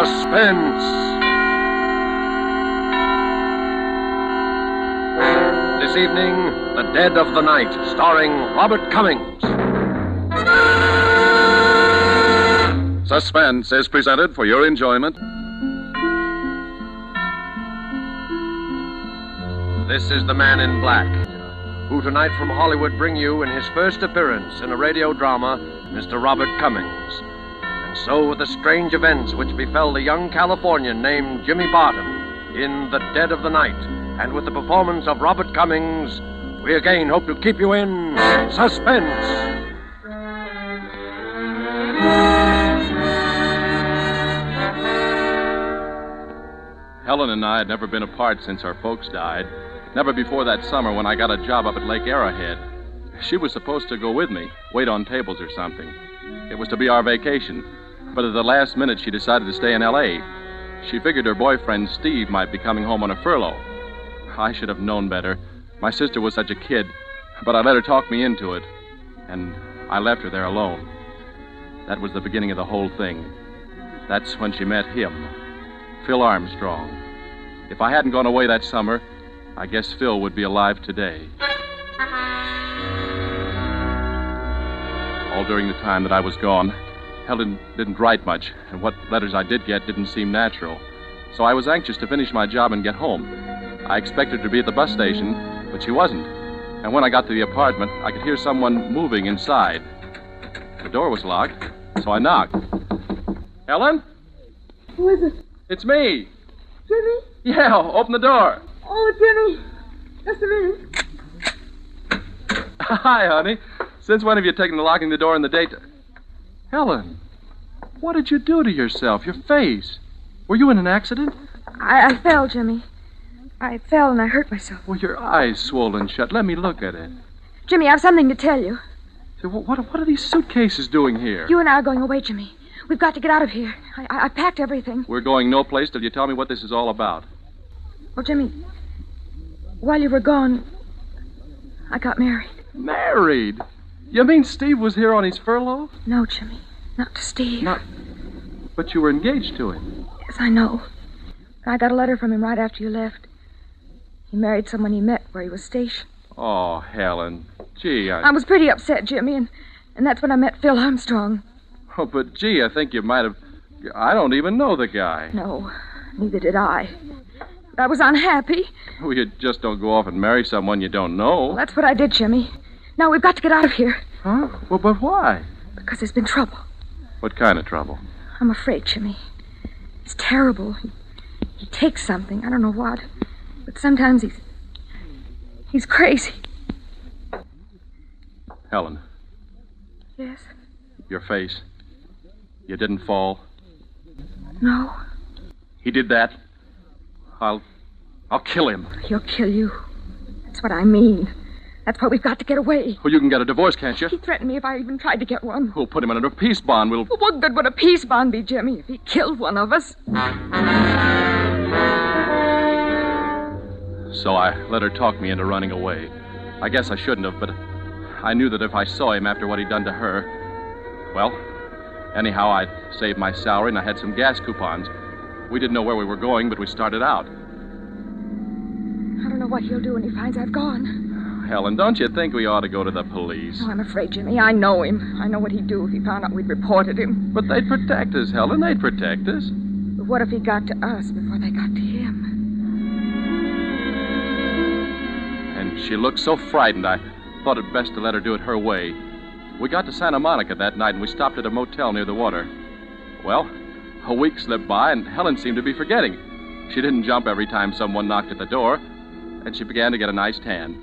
Suspense. This evening, The Dead of the Night, starring Robert Cummings. Suspense is presented for your enjoyment. This is the Man in Black, who tonight from Hollywood bring you in his first appearance in a radio drama, Mr. Robert Cummings. And so with the strange events which befell the young Californian named Jimmy Barton in The Dead of the Night, and with the performance of Robert Cummings, we again hope to keep you in suspense. Helen and I had never been apart since our folks died. Never before that summer when I got a job up at Lake Arrowhead. She was supposed to go with me, wait on tables or something. It was to be our vacation. But at the last minute, she decided to stay in L.A. She figured her boyfriend, Steve, might be coming home on a furlough. I should have known better. My sister was such a kid. But I let her talk me into it. And I left her there alone. That was the beginning of the whole thing. That's when she met him, Phil Armstrong. If I hadn't gone away that summer, I guess Phil would be alive today. All during the time that I was gone, Helen didn't write much, and what letters I did get didn't seem natural. So I was anxious to finish my job and get home. I expected her to be at the bus station, but she wasn't. And when I got to the apartment, I could hear someone moving inside. The door was locked, so I knocked. Helen? Who is it? It's me. Jimmy? Yeah, open the door. Oh, Jimmy. Just a minute. Hi, honey. Since when have you taken to locking the door in the daytime? Helen, what did you do to yourself? Your face. Were you in an accident? I fell, Jimmy. I fell and I hurt myself. Well, your eyes swollen shut. Let me look at it. Jimmy, I have something to tell you. Say, what are these suitcases doing here? You and I are going away, Jimmy. We've got to get out of here. I packed everything. We're going no place till you tell me what this is all about. Well, Jimmy, while you were gone, I got married. Married? You mean Steve was here on his furlough? No, Jimmy. Not to Steve. But you were engaged to him. Yes, I know. I got a letter from him right after you left. He married someone he met where he was stationed. Oh, Helen. Gee, I was pretty upset, Jimmy, and that's when I met Phil Armstrong. Oh, but gee, I think you might have... I don't even know the guy. No, neither did I. But I was unhappy. Well, you just don't go off and marry someone you don't know. Well, that's what I did, Jimmy. Now we've got to get out of here. Huh? Well, but why? Because there's been trouble. What kind of trouble? I'm afraid, Jimmy. It's terrible. He takes something. I don't know what. But sometimes he's crazy. Helen. Yes? Your face. You didn't fall. No. He did that. I'll kill him. He'll kill you. That's what I mean. That's why we've got to get away. Well, you can get a divorce, can't you? He threatened me if I even tried to get one. We'll put him under a peace bond. Well, what good would a peace bond be, Jimmy, if he killed one of us? So I let her talk me into running away. I guess I shouldn't have, but I knew that if I saw him after what he'd done to her... Well, anyhow, I'd saved my salary and I had some gas coupons. We didn't know where we were going, but we started out. I don't know what he'll do when he finds I've gone. Helen, don't you think we ought to go to the police? No, I'm afraid, Jimmy. I know him. I know what he'd do if he found out we'd reported him. But they'd protect us, Helen. They'd protect us. But what if he got to us before they got to him? And she looked so frightened, I thought it best to let her do it her way. We got to Santa Monica that night, and we stopped at a motel near the water. Well, a week slipped by, and Helen seemed to be forgetting. She didn't jump every time someone knocked at the door, and she began to get a nice tan.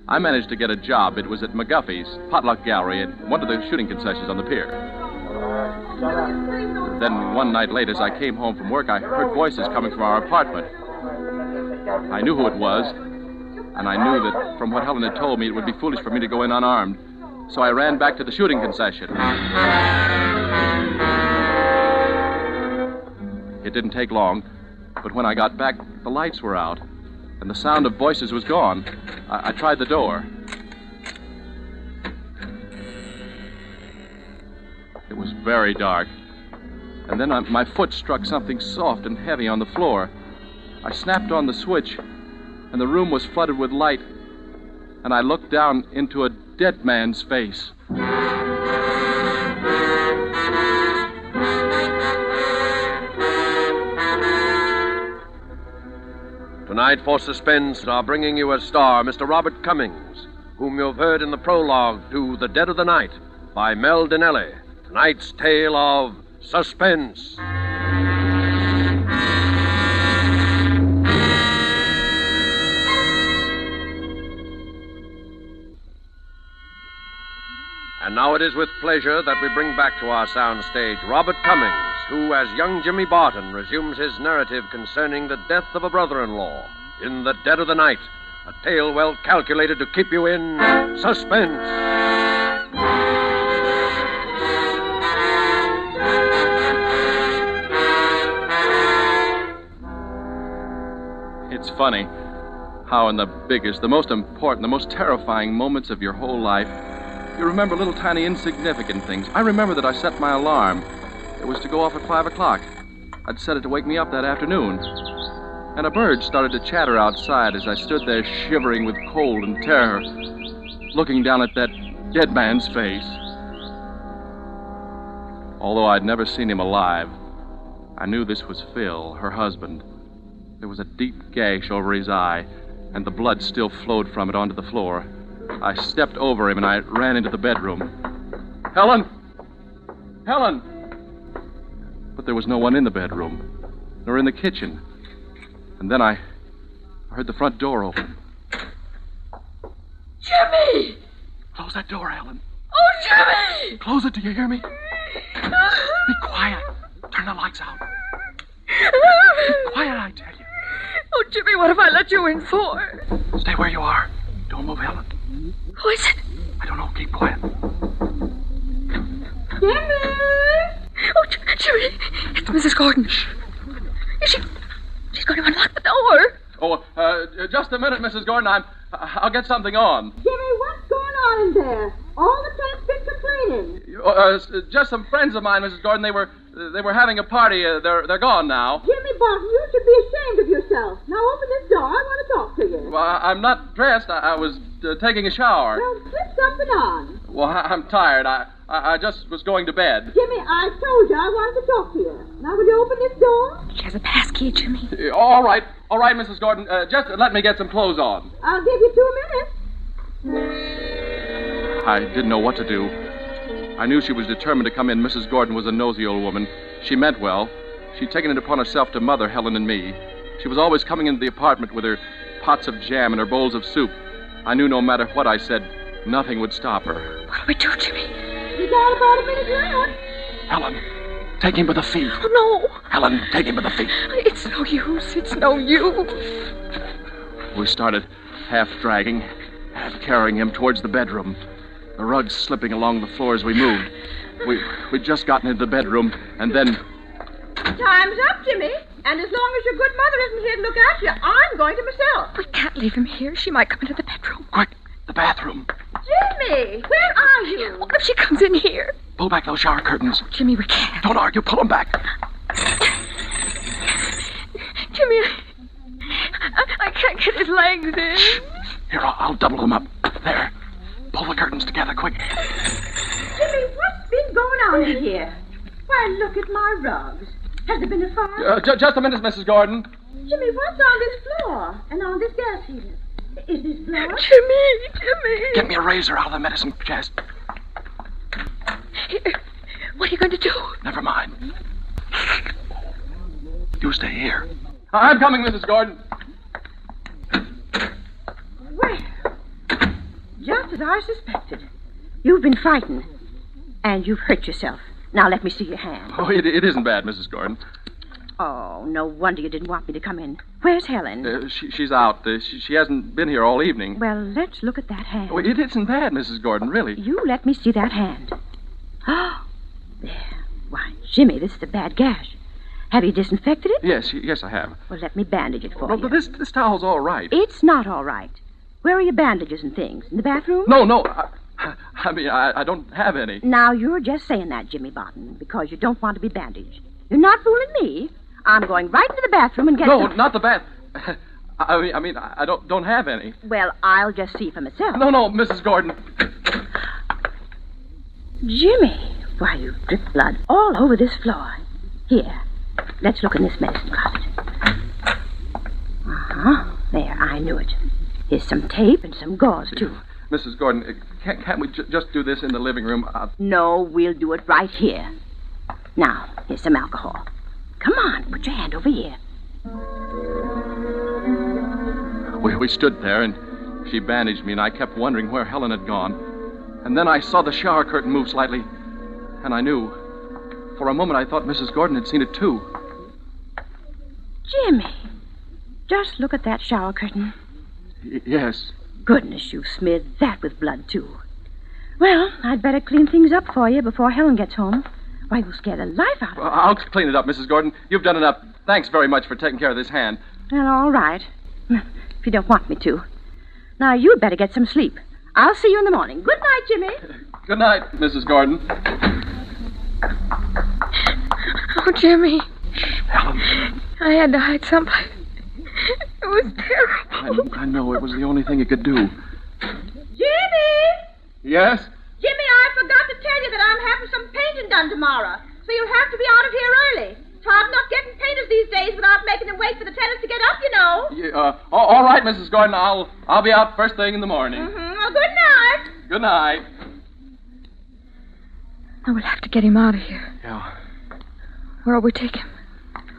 I managed to get a job. It was at McGuffey's Potluck Gallery at one of the shooting concessions on the pier. Then one night late, as I came home from work, I heard voices coming from our apartment. I knew who it was, and I knew that from what Helen had told me, it would be foolish for me to go in unarmed. So I ran back to the shooting concession. It didn't take long, but when I got back, the lights were out, and the sound of voices was gone. I tried the door. It was very dark, And then my foot struck something soft and heavy on the floor. I snapped on the switch, and the room was flooded with light. And I looked down into a dead man's face. Tonight for Suspense are bringing you as star Mr. Robert Cummings, whom you've heard in the prologue to The Dead of the Night by Mel Dinelli. Tonight's tale of Suspense. And now it is with pleasure that we bring back to our soundstage Robert Cummings, who, as young Jimmy Barton, resumes his narrative concerning the death of a brother-in-law in The Dead of the Night, a tale well calculated to keep you in suspense. It's funny how in the biggest, the most important, the most terrifying moments of your whole life, you remember little tiny insignificant things. I remember that I set my alarm. It was to go off at 5 o'clock. I'd set it to wake me up that afternoon. And a bird started to chatter outside as I stood there shivering with cold and terror, looking down at that dead man's face. Although I'd never seen him alive, I knew this was Phil, her husband. There was a deep gash over his eye, and the blood still flowed from it onto the floor. I stepped over him and I ran into the bedroom. Helen! Helen! But there was no one in the bedroom, nor in the kitchen. And then I heard the front door open. Jimmy! Close that door, Helen. Oh, Jimmy! Close it, do you hear me? Be quiet. Turn the lights out. Be quiet, I tell you. Oh, Jimmy, what have I let you in for? Stay where you are. Don't move, Helen. Who is it? I don't know. Keep quiet. Jimmy! Oh, Jimmy, it's Mrs. Gordon. Shh. She's going to unlock the door. Oh, just a minute, Mrs. Gordon. I'll get something on. Jimmy, what's going on in there? All the tenants been complaining. Just some friends of mine, Mrs. Gordon. They were having a party. They're gone now. Jimmy Barton, you should be ashamed of yourself. Now open this door. I want to talk to you. Well, I'm not dressed. I was taking a shower. Well, slip something on. Well, I'm tired. I just was going to bed. Jimmy, I told you I wanted to talk to you. Now will you open this door? She has a pass key, Jimmy. All right, Mrs. Gordon. Just let me get some clothes on. I'll give you 2 minutes. I didn't know what to do. I knew she was determined to come in. Mrs. Gordon was a nosy old woman. She meant well. She'd taken it upon herself to mother Helen and me. She was always coming into the apartment with her pots of jam and her bowls of soup. I knew no matter what I said, nothing would stop her. What do we do, Jimmy? You got about a minute left. Helen, take him by the feet. Oh, no. Helen, take him by the feet. It's no use. It's no use. We started half dragging, half carrying him towards the bedroom. The rugs slipping along the floor as we moved. We'd just gotten into the bedroom, and then... Time's up, Jimmy. And as long as your good mother isn't here to look after you, I'm going to myself. We can't leave him here. She might come into the bedroom. Quick, the bathroom. Jimmy, where are you? What if she comes in here? Pull back those shower curtains. Jimmy, we can't. Don't argue, pull them back. Jimmy, I can't get his legs in. Shh. Here, I'll double them up. There. Pull the curtains together, quick. Jimmy, what's been going on in here? Why, look at my rugs. Has there been a fire? Just a minute, Mrs. Gordon. Jimmy, what's on this floor and on this gas heater? Is this blood? Jimmy. Get me a razor out of the medicine chest. Here. What are you going to do? Never mind. You stay here. I'm coming, Mrs. Gordon. Well, just as I suspected. You've been frightened, and you've hurt yourself. Now let me see your hand. Oh, it isn't bad, Mrs. Gordon. Oh, no wonder you didn't want me to come in. Where's Helen? She's out. She hasn't been here all evening. Well, let's look at that hand. Oh, it isn't bad, Mrs. Gordon, really. You let me see that hand. Oh, there. Why, Jimmy, this is a bad gash. Have you disinfected it? Yes, I have. Well, let me bandage it for No, you. but this towel's all right. It's not all right. Where are your bandages and things? In the bathroom? No. I mean, I don't have any. Now, you're just saying that, Jimmy Barton, because you don't want to be bandaged. You're not fooling me. I'm going right into the bathroom and get No, some... not the bath. I don't have any. Well, I'll just see for myself. No, Mrs. Gordon. Jimmy, why, you've dripped blood all over this floor. Here, let's look in this medicine closet. Uh-huh. There, I knew it. Here's some tape and some gauze, too. Mrs. Gordon, can't we just do this in the living room? No, we'll do it right here. Now, here's some alcohol. Come on, put your hand over here. We stood there, and she bandaged me, and I kept wondering where Helen had gone. And then I saw the shower curtain move slightly, and I knew. For a moment, I thought Mrs. Gordon had seen it, too. Jimmy, just look at that shower curtain. Yes. Goodness, you've smeared that with blood, too. Well, I'd better clean things up for you before Helen gets home. Why, you'll scare the life out of her. I'll clean it up, Mrs. Gordon. You've done enough. Thanks very much for taking care of this hand. Well, all right. If you don't want me to. Now, you'd better get some sleep. I'll see you in the morning. Good night, Jimmy. Good night, Mrs. Gordon. Oh, Jimmy. Helen. I had to hide someplace. It was terrible. I know. It was the only thing you could do. Jimmy! Yes? Jimmy, I forgot to tell you that I'm having some painting done tomorrow. So you'll have to be out of here early. It's hard enough getting painters these days without making them wait for the tenants to get up, you know. Yeah, all right, Mrs. Gordon. I'll be out first thing in the morning. Mm-hmm. Well, good night. Good night. Now we'll have to get him out of here. Yeah. Where'll we take him?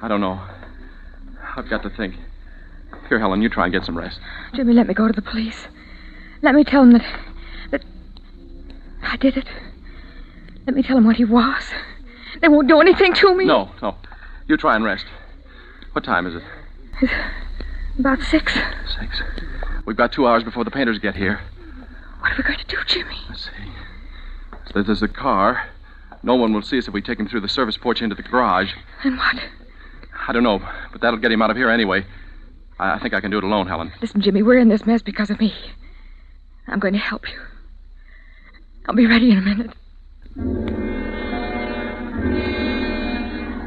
I don't know. I've got to think. Here, Helen, you try and get some rest. Jimmy, let me go to the police. Let me tell them that I did it. Let me tell them what he was. They won't do anything to me. No. You try and rest. What time is it? It's about 6. 6. We've got 2 hours before the painters get here. What are we going to do, Jimmy? Let's see. So there's a car. No one will see us if we take him through the service porch into the garage. And what? I don't know, but that'll get him out of here anyway. I think I can do it alone, Helen. Listen, Jimmy, we're in this mess because of me. I'm going to help you. I'll be ready in a minute.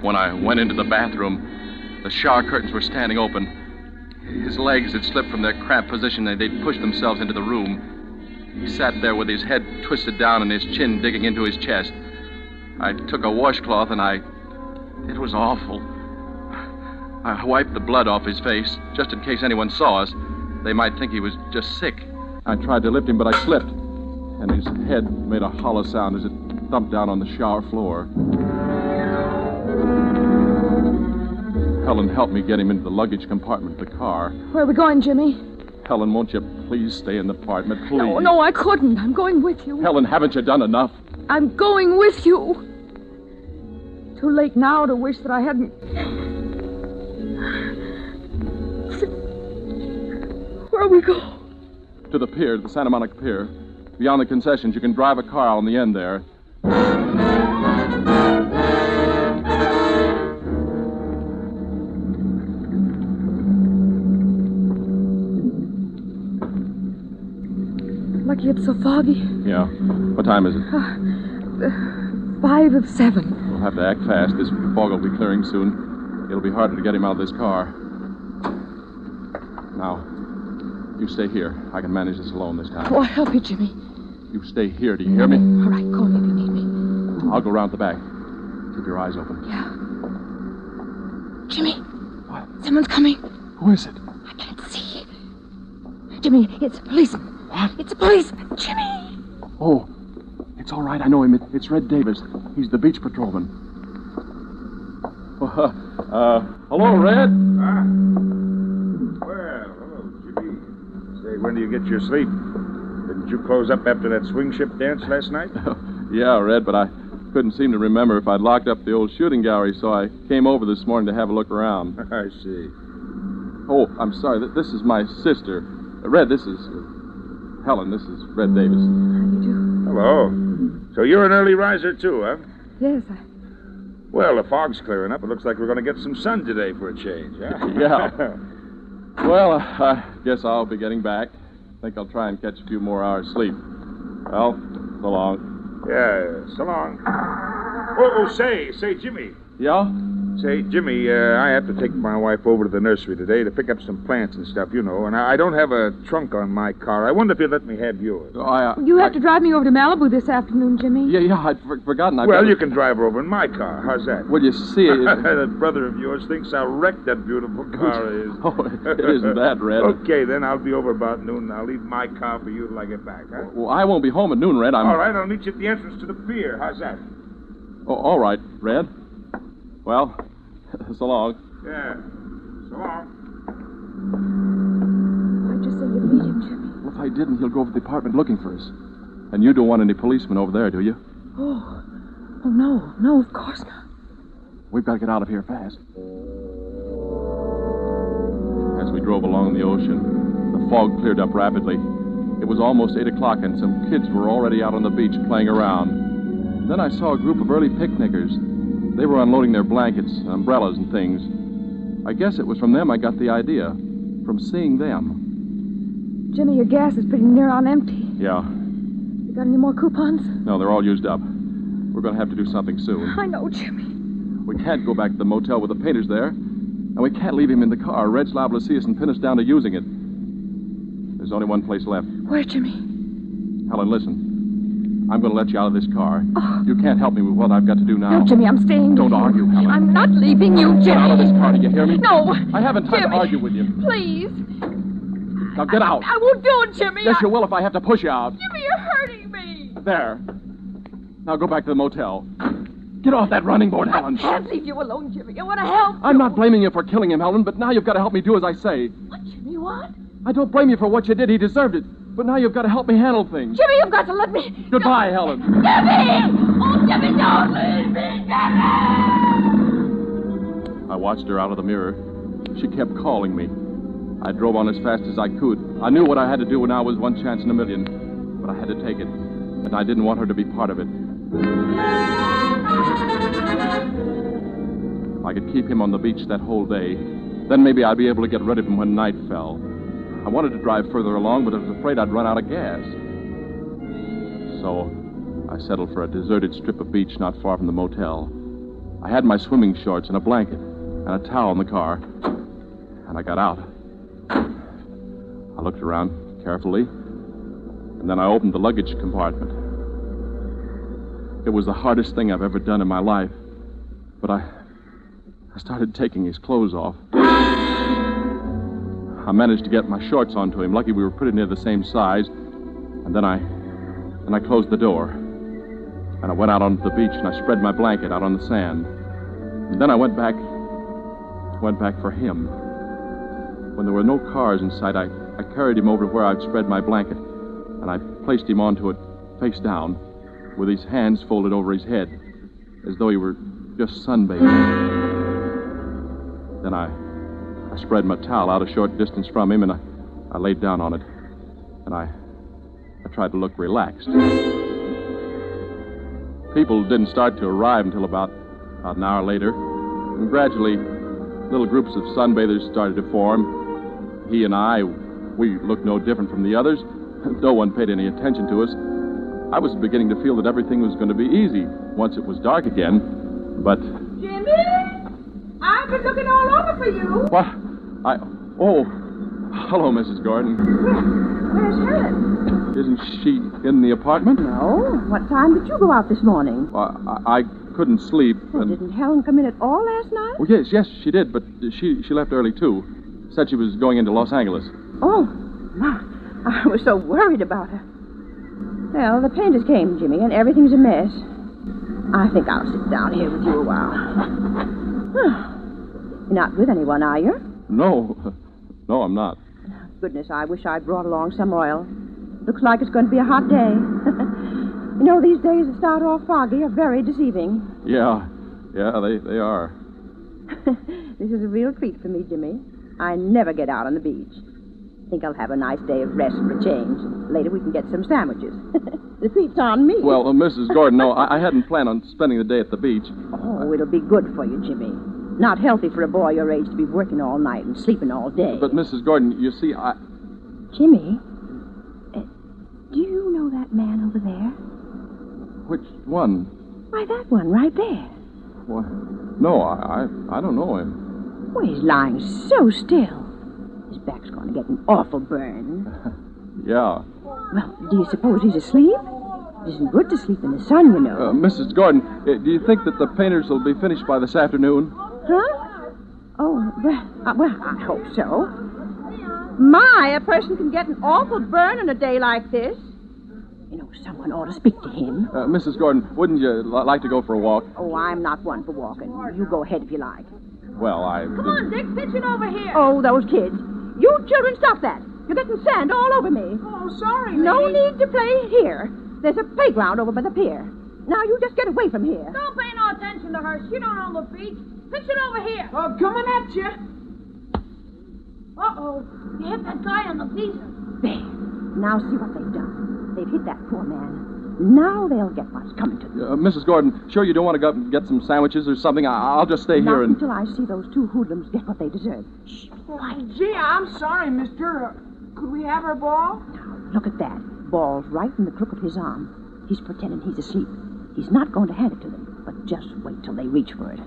When I went into the bathroom, the shower curtains were standing open. His legs had slipped from their cramped position and they'd pushed themselves into the room. He sat there with his head twisted down and his chin digging into his chest. I took a washcloth and it was awful. I wiped the blood off his face, just in case anyone saw us. They might think he was just sick. I tried to lift him, but I slipped, and his head made a hollow sound as it thumped down on the shower floor. Helen helped me get him into the luggage compartment of the car. Where are we going, Jimmy? Helen, won't you please stay in the apartment, please? No, I couldn't. I'm going with you. Helen, haven't you done enough? I'm going with you. Too late now to wish that I hadn't... Where'll we go? To the pier, the Santa Monica Pier. Beyond the concessions, you can drive a car on the end there. Lucky it's so foggy. Yeah. What time is it? 5 of 7. We'll have to act fast. This fog will be clearing soon. It'll be harder to get him out of this car. Now, you stay here. I can manage this alone this time. Oh, I'll help you, Jimmy. You stay here. Do you hear me? All right, call me if you need me. I'll go round the back. Keep your eyes open. Yeah. Jimmy. What? Someone's coming. Who is it? I can't see. Jimmy, it's a policeman. What? It's a policeman. Jimmy. Oh, it's all right. I know him. It's Red Davis. He's the beach patrolman. Hello, Red. Well, hello, Jimmy. Say, when do you get your sleep? Didn't you close up after that swing ship dance last night? Yeah, Red, but I couldn't seem to remember if I'd locked up the old shooting gallery, so I came over this morning to have a look around. I see. Oh, I'm sorry. This is my sister. Red, this is... Helen, this is Red Davis. How do you do? Hello. So you're an early riser, too, huh? Yes, Well, the fog's clearing up. It looks like we're going to get some sun today for a change, huh? Yeah. Well, I guess I'll be getting back. Think I'll try and catch a few more hours sleep. Well, so long. Yeah, so long. Oh, say, Jimmy. Yeah? Say, Jimmy, I have to take my wife over to the nursery today to pick up some plants and stuff, and I don't have a trunk on my car. I wonder if you'd let me have yours. You have to drive me over to Malibu this afternoon, Jimmy. Yeah, I'd forgotten. Well, you can drive her over in my car. How's that? Well, you see... That brother of yours thinks how wrecked that beautiful car is. Oh, it isn't that, Red. Okay, then I'll be over about noon, and I'll leave my car for you till I get back, huh? Well, I won't be home at noon, Red. All right, I'll meet you at the entrance to the pier. How's that? Oh, all right, Red. Well, so long. Yeah, so long. Why'd you say you'd meet him, Jimmy? Well, if I didn't, he'll go over to the apartment looking for us. And you don't want any policemen over there, do you? Oh, no, of course not. We've got to get out of here fast. As we drove along the ocean, the fog cleared up rapidly. It was almost 8 o'clock, and some kids were already out on the beach playing around. Then I saw a group of early picnickers. They were unloading their blankets, umbrellas, and things. I guess it was from them I got the idea, from seeing them. Jimmy, your gas is pretty near on empty. Yeah. You got any more coupons? No, they're all used up. We're going to have to do something soon. I know, Jimmy. We can't go back to the motel with the painters there, and we can't leave him in the car. Red's liable to see us and pin us down to using it. There's only one place left. Where, Jimmy? Helen, listen. I'm going to let you out of this car. Oh. You can't help me with what I've got to do now. No, Jimmy, I'm staying. Don't argue, Helen. I'm not leaving you, Jimmy. Get out of this car, do you hear me? No. I haven't time Jimmy, to argue with you. Please. Now get out. I won't do it, Jimmy. Yes, you will if I have to push you out. Jimmy, you're hurting me. There. Now go back to the motel. Get off that running board, Helen. I can't leave you alone, Jimmy. I want to help you. I'm not blaming you for killing him, Helen, but now you've got to help me do as I say. What, Jimmy, what? I don't blame you for what you did. He deserved it. But now you've got to help me handle things. Jimmy, you've got to let me... Goodbye, Helen. Jimmy! Oh, Jimmy, don't leave me, Jimmy! I watched her out of the mirror. She kept calling me. I drove on as fast as I could. I knew what I had to do now was one chance in a million. But I had to take it. And I didn't want her to be part of it. If I could keep him on the beach that whole day, then maybe I'd be able to get rid of him when night fell. I wanted to drive further along, but I was afraid I'd run out of gas. So I settled for a deserted strip of beach not far from the motel. I had my swimming shorts and a blanket and a towel in the car, and I got out. I looked around carefully, and then I opened the luggage compartment. It was the hardest thing I've ever done in my life, but I started taking his clothes off. I managed to get my shorts onto him. Lucky we were pretty near the same size. And then I closed the door. And I went out onto the beach and I spread my blanket out on the sand. And then I went back for him. When there were no cars in sight, I carried him over to where I'd spread my blanket. And I placed him onto it face down, with his hands folded over his head, as though he were just sunbathing. Then I spread my towel out a short distance from him, and I laid down on it. And I tried to look relaxed. People didn't start to arrive until about an hour later. And gradually, little groups of sunbathers started to form. He and I, we looked no different from the others. No one paid any attention to us. I was beginning to feel that everything was going to be easy once it was dark again. But... Jimmy! I've been looking all over for you. What? Oh, hello, Mrs. Gordon. Where's Helen? Isn't she in the apartment? No. What time did you go out this morning? Well, I couldn't sleep. Well, didn't Helen come in at all last night? Oh, yes, she did, but she left early, too. Said she was going into Los Angeles. Oh, my. I was so worried about her. Well, the painters came, Jimmy, and everything's a mess. I think I'll sit down here with you a while. You're not with anyone, are you? No, I'm not. Goodness, I wish I'd brought along some oil. Looks like it's going to be a hot day. You know, these days that start off foggy are very deceiving. Yeah, they are. This is a real treat for me, Jimmy. I never get out on the beach. Think I'll have a nice day of rest for a change. Later we can get some sandwiches. The treat's on me. Well, Mrs. Gordon, no, I hadn't planned on spending the day at the beach. Oh, it'll be good for you, Jimmy. Not healthy for a boy your age to be working all night and sleeping all day. But, Mrs. Gordon, you see, Jimmy, do you know that man over there? Which one? Why, that one right there. What? No, I don't know him. Well, he's lying so still. His back's going to get an awful burn. Yeah. Well, do you suppose he's asleep? It isn't good to sleep in the sun, you know. Mrs. Gordon, do you think that the painters will be finished by this afternoon? Huh? Oh, well, I hope so. My, a person can get an awful burn on a day like this. You know, someone ought to speak to him. Mrs. Gordon, wouldn't you like to go for a walk? Oh, I'm not one for walking. You go ahead if you like. Well, Come on, Dick, pitch it over here. Oh, those kids. You children, stop that. You're getting sand all over me. Oh, sorry, No lady. need to play here. There's a playground over by the pier. Now you just get away from here. Don't pay no attention to her. She don't own the beach. Pitch it over here. Oh, coming at you. Uh-oh. You hit that guy on the pieces. There. Now see what they've done. They've hit that poor man. Now they'll get what's coming to them. Mrs. Gordon, sure you don't want to go up and get some sandwiches or something? I'll just stay Not here and... until I see those two hoodlums get what they deserve. Shh, quiet. Gee, I'm sorry, mister. Could we have her ball? Now, look at that. Ball's right in the crook of his arm. He's pretending he's asleep. He's not going to hand it to them, but just wait till they reach for it.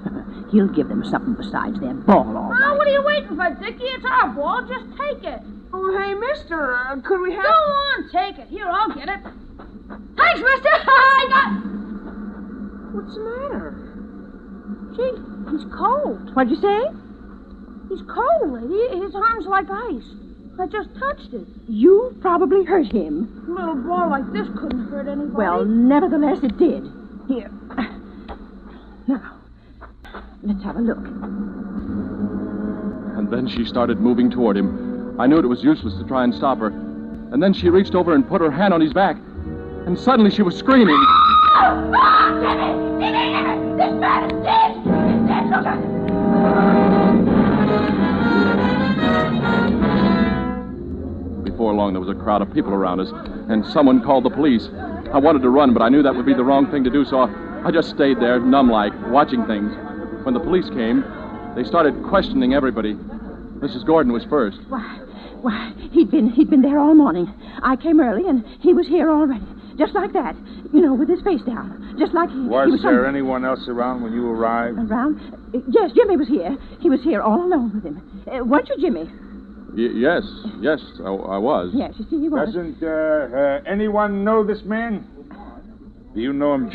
He'll give them something besides their ball, all Oh, right. what are you waiting for, Dickie? It's our ball. Just take it. Oh, hey, mister, could we have... Go on, take it. Here, I'll get it. Thanks, mister. I got... What's the matter? Gee, he's cold. What'd you say? He's cold, lady. His arm's like ice. I just touched it. You probably hurt him. A little ball like this couldn't hurt anybody. Well, nevertheless, it did. Here. Now, let's have a look. And then she started moving toward him. I knew it was useless to try and stop her. And then she reached over and put her hand on his back. And suddenly she was screaming. This man is dead! He's dead, look at him! Before long, there was a crowd of people around us, and someone called the police. I wanted to run, but I knew that would be the wrong thing to do, so I just stayed there, numb-like, watching things. When the police came, they started questioning everybody. Mrs. Gordon was first. Why, he'd been there all morning. I came early, and he was here already. Just like that. You know, with his face down. Just like he was there anyone else around when you arrived? Around? Yes, Jimmy was here. He was here all alone with him. Weren't you, Jimmy? Yes, I was. Yes, you see, he was. Doesn't anyone know this man? Do you know him,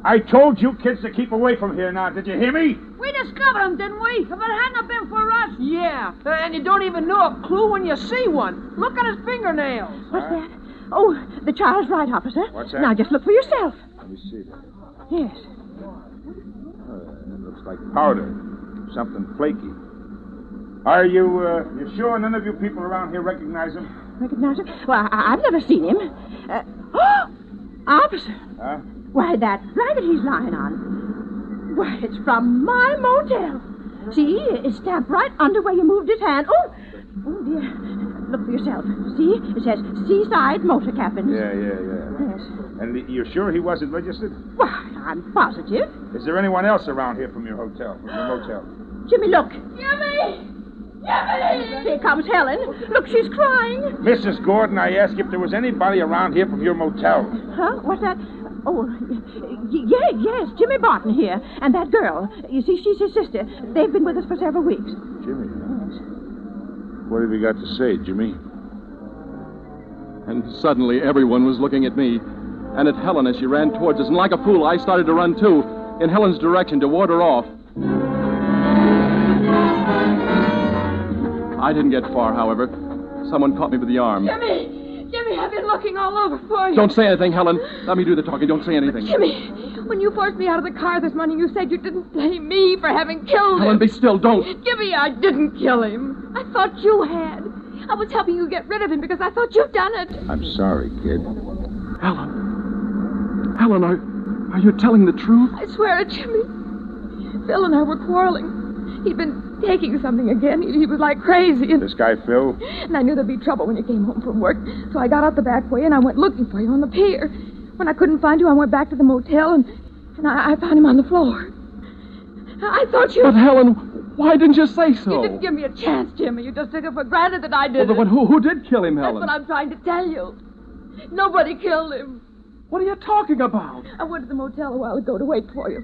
I told you kids to keep away from here now. Did you hear me? We discovered him, didn't we? If it hadn't been for us... Yeah, and you don't even know a clue when you see one. Look at his fingernails. What's that? Oh, the child's right, officer. What's that? Now, just look for yourself. Let me see that. Yes. It looks like powder. Something flaky. Are you sure none of you people around here recognize him? Recognize him? Well, I've never seen him. Officer. Huh? Why, that blanket he's lying on. Why, it's from my motel. See, it's stamped right under where you moved his hand. Oh, dear. Look for yourself. See? It says Seaside Motor Cabins. Yeah. Yes. And you're sure he wasn't registered? Why, I'm positive. Is there anyone else around here from your hotel, from your motel? Jimmy, look. Jimmy! Jimmy! Here comes Helen. Look, she's crying. Mrs. Gordon, I asked if there was anybody around here from your motel. Huh? What's that? Oh, yes, Jimmy Barton here. And that girl. You see, she's his sister. They've been with us for several weeks. Jimmy, huh? Yes. What have you got to say, Jimmy? And suddenly everyone was looking at me, and at Helen as she ran towards us, and like a fool, I started to run too, in Helen's direction to ward her off. I didn't get far, however. Someone caught me by the arm. Jimmy, I've been looking all over for you. Don't say anything, Helen. Let me do the talking. Don't say anything. Jimmy, when you forced me out of the car this morning, you said you didn't blame me for having killed him. Helen, be still. Don't. Jimmy, I didn't kill him. I thought you had. I was helping you get rid of him because I thought you'd done it. I'm sorry, kid. Helen, are you telling the truth? I swear it, Jimmy. Phil and I were quarreling. He'd been taking something again. He was like crazy. And This guy, Phil? I knew there'd be trouble when you came home from work. So I got out the back way and I went looking for you on the pier. When I couldn't find you, I went back to the motel and I found him on the floor. I thought you... But, Helen, why didn't you say so? You didn't give me a chance, Jimmy. You just took it for granted that I did But it. who did kill him, That's Helen? what I'm trying to tell you. Nobody killed him. What are you talking about? I went to the motel a while ago to wait for you.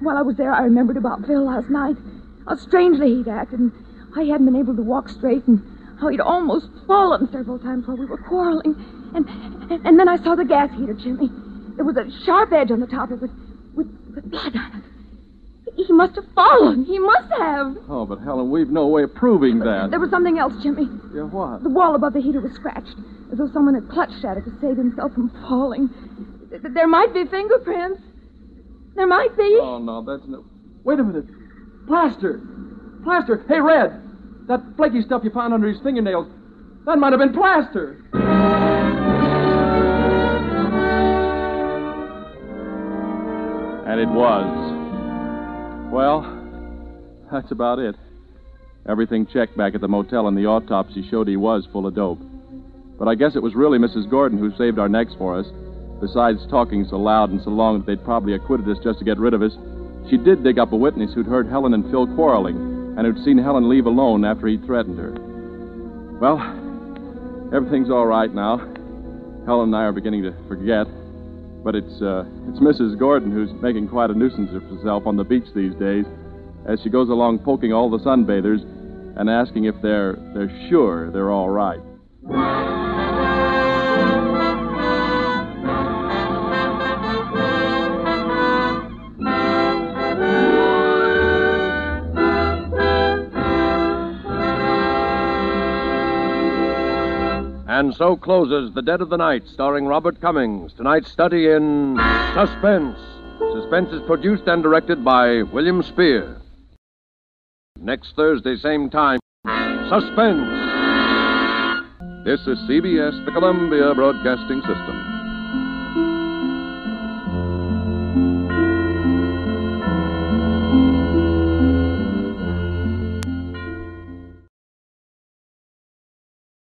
while I was there, I remembered about Phil last night. How strangely he'd acted, and how he hadn't been able to walk straight, and how he'd almost fallen several times while we were quarreling. And then I saw the gas heater chimney. There was a sharp edge on the top of it with blood on it. He must have fallen. He must have. Oh, but Helen, we've no way of proving that. There was something else, Jimmy. Yeah, what? The wall above the heater was scratched, as though someone had clutched at it to save himself from falling. There might be fingerprints. There might be. Oh, no, that's no... Wait a minute. Plaster. Plaster. Hey, Red. That flaky stuff you found under his fingernails. That might have been plaster. And it was. Well, that's about it. Everything checked back at the motel, and the autopsy showed he was full of dope. But I guess it was really Mrs. Gordon who saved our necks for us. Besides talking so loud and so long that they'd probably acquitted us just to get rid of us, she did dig up a witness who'd heard Helen and Phil quarreling, and who'd seen Helen leave alone after he'd threatened her. Well, everything's all right now. Helen and I are beginning to forget. But it's Mrs. Gordon who's making quite a nuisance of herself on the beach these days, as she goes along poking all the sunbathers and asking if they're sure they're all right. And so closes The Dead of the Night, starring Robert Cummings. Tonight's study in Suspense. Suspense is produced and directed by William Spear. Next Thursday, same time, Suspense. This is CBS, the Columbia Broadcasting System.